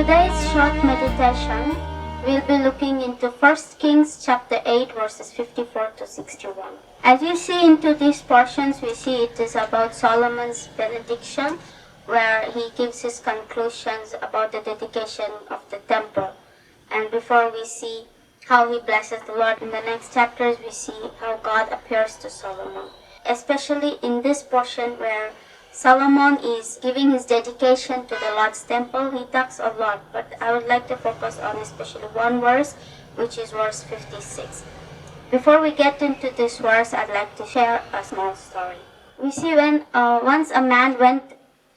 today's short meditation, we'll be looking into 1 Kings chapter 8 verses 54 to 61. As we see into these portions, we see it is about Solomon's benediction, where he gives his conclusions about the dedication of the temple. And before we see how he blesses the Lord, in the next chapters we see how God appears to Solomon. Especially in this portion where Solomon is giving his dedication to the Lord's temple, he talks a lot, but I would like to focus on especially one verse, which is verse 56. Before we get into this verse, I'd like to share a small story. We see when once a man went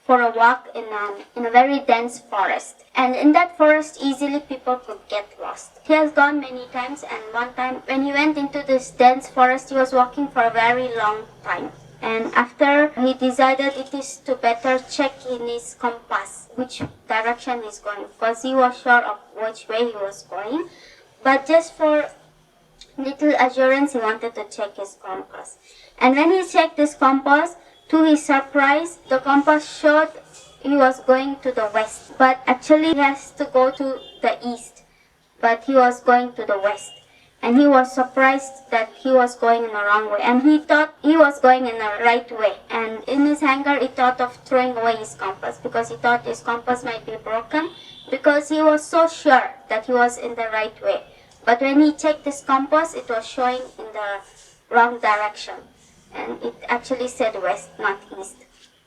for a walk in a very dense forest, and in that forest easily people could get lost. He has gone many times, and one time when he went into this dense forest, he was walking for a very long time. And after he decided it is to better check in his compass which direction he's going, because he was sure of which way he was going. But just for little assurance, he wanted to check his compass. And when he checked his compass, to his surprise, the compass showed he was going to the west. But actually he has to go to the east. But he was going to the west. And he was surprised that he was going in the wrong way. And he thought he was going in the right way. And in his anger, he thought of throwing away his compass, because he thought his compass might be broken, because he was so sure that he was in the right way. But when he checked his compass, it was showing in the wrong direction. And it actually said west, not east.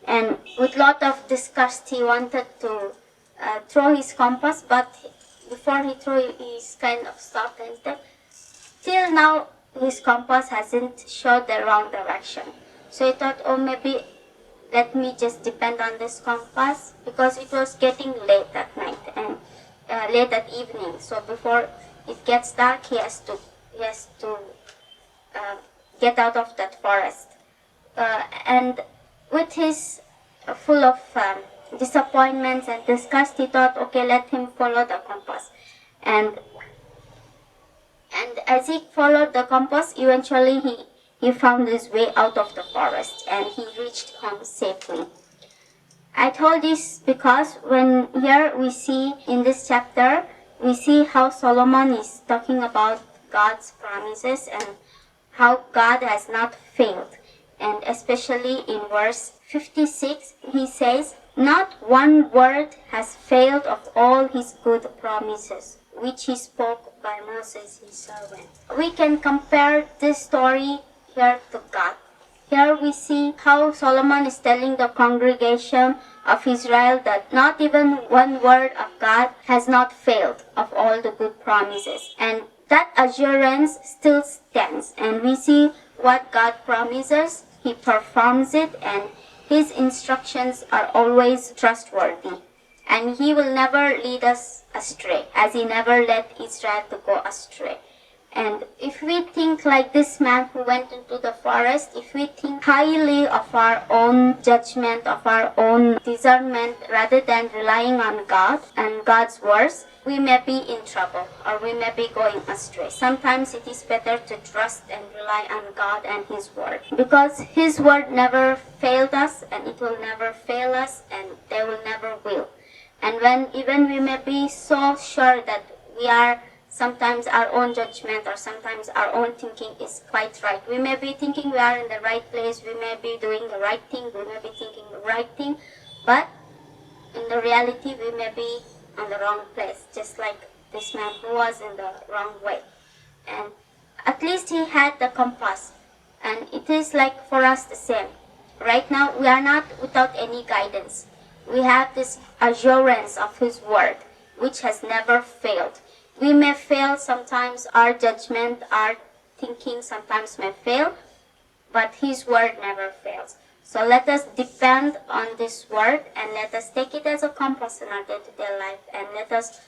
And with lot of disgust, he wanted to throw his compass, but before he threw, he kind of stopped and said, till now, his compass hasn't showed the wrong direction. So he thought, oh, maybe let me just depend on this compass, because it was getting late at night and late at evening. So before it gets dark, he has to get out of that forest. And with his full of disappointments and disgust, he thought, okay, let him follow the compass. And as he followed the compass, eventually he found his way out of the forest and he reached home safely. I told this because when here we see in this chapter, we see how Solomon is talking about God's promises and how God has not failed. And especially in verse 56, he says, not one word has failed of all his good promises, which he spoke by Moses his servant. We can compare this story here to God. Here we see how Solomon is telling the congregation of Israel that not even one word of God has not failed of all the good promises. And that assurance still stands. And we see what God promises, he performs it, and his instructions are always trustworthy. And he will never lead us astray, as he never led Israel to go astray. And if we think like this man who went into the forest, if we think highly of our own judgment, of our own discernment, rather than relying on God and God's words, we may be in trouble or we may be going astray. Sometimes it is better to trust and rely on God and his word, because his word never failed us and it will never fail us and they will never will. And when even we may be so sure that we are sometimes our own judgment or sometimes our own thinking is quite right. We may be thinking we are in the right place, we may be doing the right thing, we may be thinking the right thing, but in the reality we may be on the wrong place, just like this man who was in the wrong way. And at least he had the compass, and it is like for us the same. Right now we are not without any guidance. We have this assurance of his word, which has never failed. We may fail sometimes, our judgment, our thinking sometimes may fail, but his word never fails. So let us depend on this word and let us take it as a compass in our day-to-day life, and let us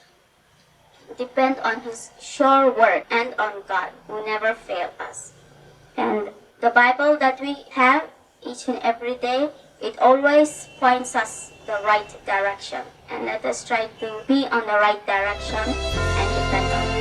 depend on his sure word and on God who never failed us. And the Bible that we have each and every day, it always points us the right direction. And let us try to be on the right direction and depend on it.